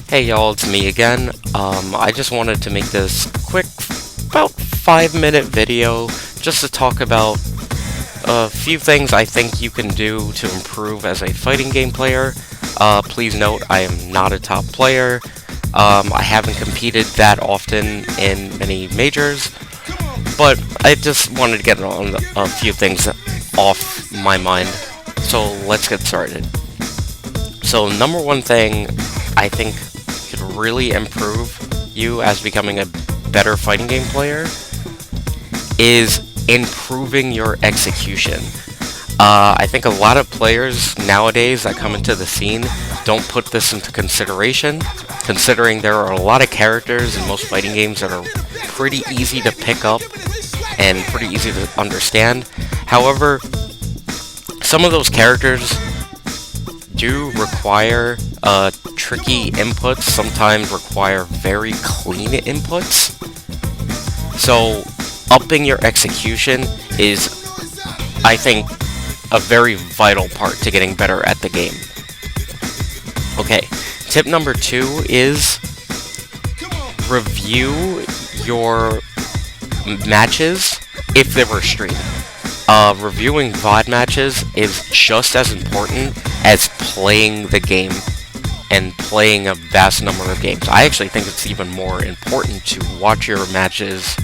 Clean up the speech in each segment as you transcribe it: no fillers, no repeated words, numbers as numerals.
Hey y'all, it's me again. I just wanted to make this quick, about 5-minute video, just to talk about a few things I think you can do to improve as a fighting game player. Please note, I am not a top player. I haven't competed that often in many majors, but I just wanted to get on a few things off my mind. So let's get started. So number one thing I think could really improve you as becoming a better fighting game player is improving your execution. I think a lot of players nowadays that come into the scene don't put this into consideration, considering there are a lot of characters in most fighting games that are pretty easy to pick up and pretty easy to understand. However, some of those characters do require tricky inputs, sometimes require very clean inputs. So upping your execution is, I think, a very vital part to getting better at the game. Okay, tip number 2 is review your matches if they were streamed. Reviewing VOD matches is just as important as playing the game and playing a vast number of games. I actually think it's even more important to watch your matches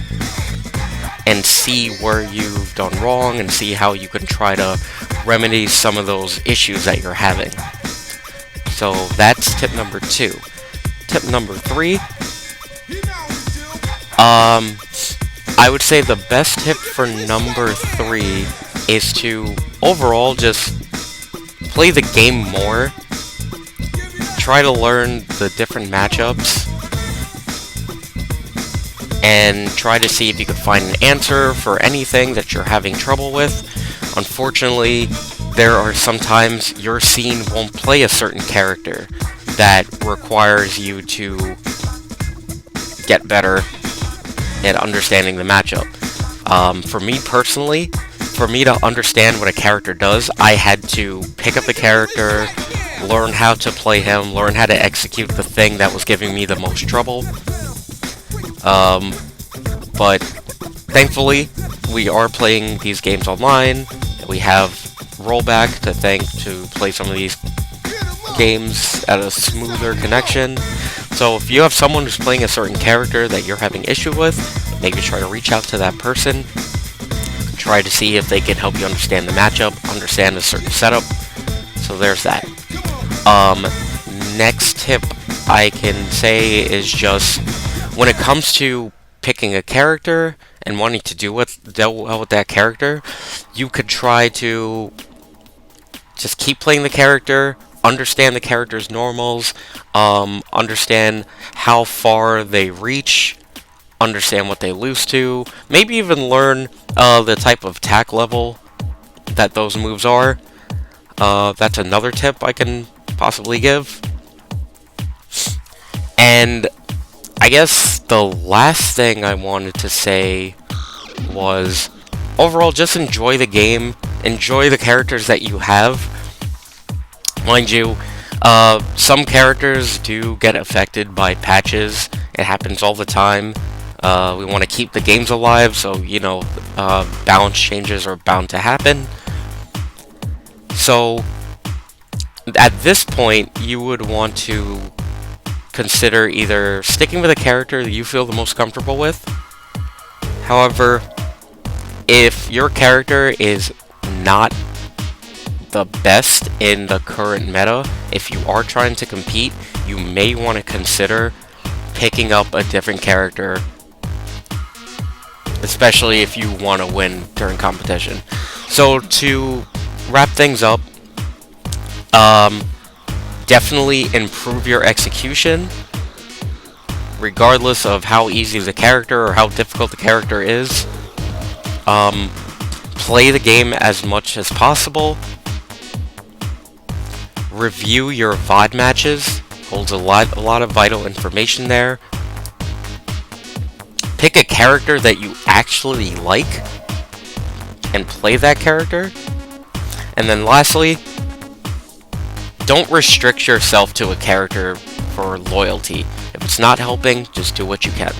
and see where you've done wrong and see how you can try to remedy some of those issues that you're having. So that's tip number 2. Tip number 3, I would say the best tip for number 3 is to overall just play the game more. Try to learn the different matchups and try to see if you could find an answer for anything that you're having trouble with. Unfortunately, there are sometimes your scene won't play a certain character that requires you to get better at understanding the matchup. For me personally, for me to understand what a character does, I had to pick up the character, learn how to play him, learn how to execute the thing that was giving me the most trouble. But thankfully, we are playing these games online. We have rollback to thank to play some of these games at a smoother connection. So if you have someone who's playing a certain character that you're having issue with, maybe try to reach out to that person. Try to see if they can help you understand the matchup, understand a certain setup. So there's that. Next tip I can say is just when it comes to picking a character and wanting to deal well with that character, you could try to just keep playing the character, understand the character's normals, understand how far they reach, understand what they lose to, maybe even learn the type of attack level that those moves are. That's another tip I can possibly give. And I guess the last thing I wanted to say was overall just enjoy the game, enjoy the characters that you have. Mind you, some characters do get affected by patches. It happens all the time. We want to keep the games alive, so balance changes are bound to happen. So at this point, you would want to consider either sticking with a character that you feel the most comfortable with. However, if your character is not the best in the current meta, if you are trying to compete, you may want to consider picking up a different character, especially if you want to win during competition. So to wrap things up, definitely improve your execution, regardless of how easy the character or how difficult the character is. Play the game as much as possible. Review your VOD matches. Holds a lot of vital information there. Pick a character that you actually like and play that character. And then lastly, don't restrict yourself to a character for loyalty. If it's not helping, just do what you can.